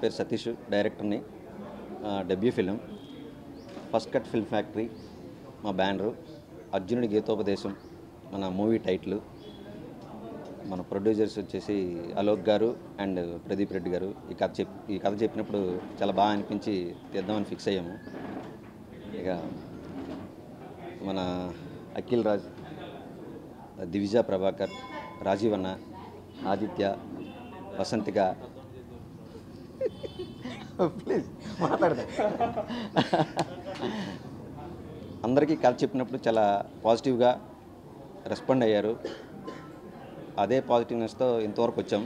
పేరు సతీష్, డైరెక్టర్ని. Debut film first cut film factory మా బ్యానరు. అర్జునుడి గీతోపదేశం మన మూవీ టైటిల్. మన ప్రొడ్యూసర్స్ వచ్చేసి అలోక్ గారు అండ్ ప్రదీప్ రెడ్డి గారు. ఈ కథ చెప్పినప్పుడు చాలా బాగా అనిపించి తీద్దామని ఫిక్స్ అయ్యాము. ఇక మన అఖిల్ రాజ్, దివిజా ప్రభాకర్, రాజీవ్ అన్న, ఆదిత్య, వసంతిక, ప్లీజ్ మాట్లాడదా, అందరికీ కథ చెప్పినప్పుడు చాలా పాజిటివ్గా రెస్పాండ్ అయ్యారు. అదే పాజిటివ్నెస్తో ఇంతవరకు వచ్చాం.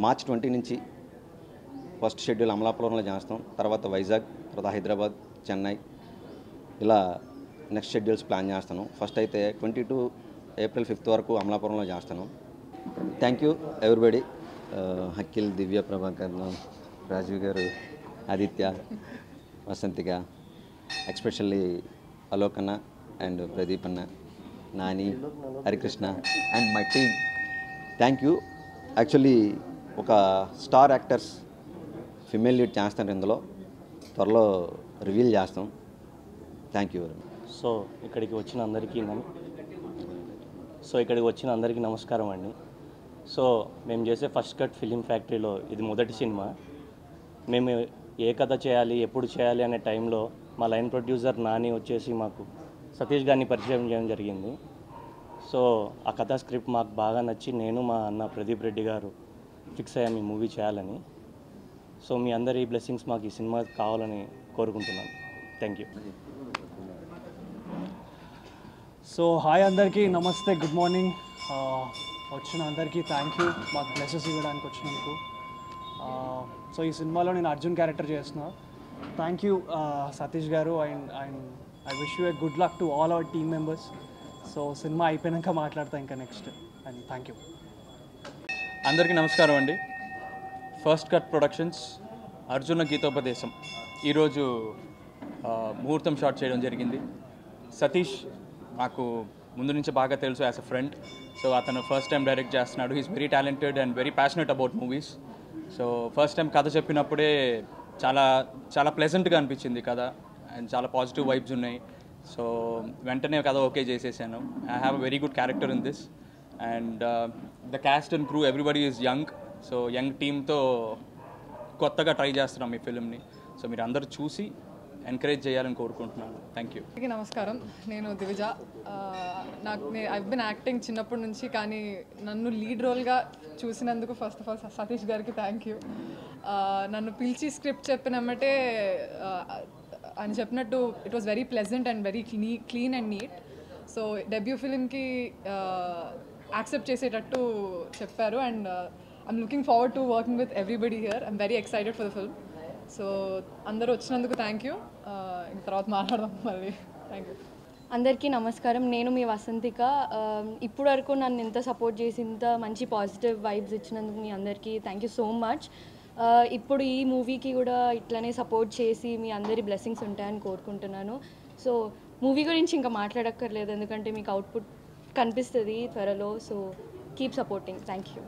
మార్చ్ 20 నుంచి ఫస్ట్ షెడ్యూల్ అమలాపురంలో చేస్తాం, తర్వాత వైజాగ్, తర్వాత హైదరాబాద్, చెన్నై, ఇలా నెక్స్ట్ షెడ్యూల్స్ ప్లాన్ చేస్తాను. ఫస్ట్ అయితే 22 ఏప్రిల్ 5 వరకు అమలాపురంలో చేస్తాను. Thank you everybody. Akhil, Divya, Prabhakar, Rajiv గారు, ఆదిత్య, వసంతిక, ఎస్పెషల్లీ అలోక్ అన్న అండ్ ప్రదీప్ అన్న, Nani, Harikrishna and my team. Thank you. Actually ఒక స్టార్ యాక్టర్స్ ఫిమేల్ లీడ్ చేస్తారు ఇందులో, త్వరలో రివీల్ చేస్తాం. Thank you very much. So ఇక్కడికి వచ్చిన అందరికీ నమస్కారం అండి. సో మేము చేసే ఫస్ట్ కట్ ఫిలిం ఫ్యాక్టరీలో ఇది మొదటి సినిమా. మేము ఏ కథ చేయాలి, ఎప్పుడు చేయాలి అనే టైంలో మా లైన్ ప్రొడ్యూసర్ నాని వచ్చేసి మాకు సతీష్ గారిని పరిచయం చేయడం జరిగింది. సో ఆ కథ స్క్రిప్ట్ మాకు బాగా నచ్చి నేను మా అన్న ప్రదీప్ రెడ్డి గారు ఫిక్స్ అయ్యాము ఈ మూవీ చేయాలని. సో మీ అందరి బ్లెస్సింగ్స్ మాకు ఈ సినిమా కావాలని కోరుకుంటున్నాను. Thank you. సో హాయ్ అందరికీ, నమస్తే, గుడ్ మార్నింగ్. వచ్చిన అందరికీ థ్యాంక్ యూ మాకు బ్లెసెస్ ఇవ్వడానికి వచ్చినందుకు. సో ఈ సినిమాలో నేను అర్జున్ క్యారెక్టర్ చేస్తున్నా. థ్యాంక్ యూ సతీష్ గారు, and I wish you a good luck to all our team members. So cinema అయిపోయాక మాట్లాడతా ఇంకా నెక్స్ట్. And thank you. అందరికీ నమస్కారం అండి. ఫస్ట్ కట్ ప్రొడక్షన్స్ అర్జున గీతోపదేశం ఈరోజు ముహూర్తం షాట్ చేయడం జరిగింది. సతీష్ నాకు ముందు నుంచి బాగా తెలుసు యాజ్ అ ఫ్రెండ్. సో అతను ఫస్ట్ టైం డైరెక్ట్ చేస్తున్నాడు. He's very talented and very passionate about movies. So first time కథ చెప్పినప్పుడే చాలా చాలా ప్లెజెంట్గా అనిపించింది కథ, అండ్ చాలా పాజిటివ్ వైబ్స్ ఉన్నాయి. సో వెంటనే కథ ఓకే చేసేసాను. I have a very good character in this, and the cast and crew everybody is young. So young టీమ్తో కొత్తగా ట్రై చేస్తున్నాం ఈ ఫిల్మ్ని. సో మీరు అందరూ చూసి ఎంకరేజ్ చేయాలని కోరుకుంటున్నాను. Thank you. నమస్కారం, నేను దివిజ. ఐవ్ బిన్ యాక్టింగ్ చిన్నప్పటి నుంచి, కానీ నన్ను లీడ్ రోల్గా చూసినందుకు ఫస్ట్ ఆఫ్ ఆల్ సతీష్ గారికి థ్యాంక్ యూ. నన్ను పిలిచి స్క్రిప్ట్ చెప్పినమ్మటే అని చెప్పినట్టు it was very pleasant and very clean and neat. So debut ఫిలింకి యాక్సెప్ట్ చేసేటట్టు చెప్పారు. And I'm looking forward to working with everybody here. I'm very excited for the film. So అందరూ వచ్చినందుకు థ్యాంక్ యూ. తర్వాత మాట్లాడదాం మళ్ళీ. Thank you. అందరికీ నమస్కారం. నేను మీ వసంతిక. ఇప్పుడు వరకు నన్ను ఇంత సపోర్ట్ చేసి ఇంత మంచి పాజిటివ్ వైబ్స్ ఇచ్చినందుకు మీ అందరికీ థ్యాంక్ యూ సో మచ్. ఇప్పుడు ఈ మూవీకి కూడా ఇట్లనే సపోర్ట్ చేసి మీ అందరి బ్లెస్సింగ్స్ ఉంటాయని కోరుకుంటున్నాను. సో మూవీ గురించి ఇంకా మాట్లాడక్కర్లేదు, ఎందుకంటే మీకు అవుట్పుట్ కనిపిస్తుంది త్వరలో. So keep supporting. Thank you.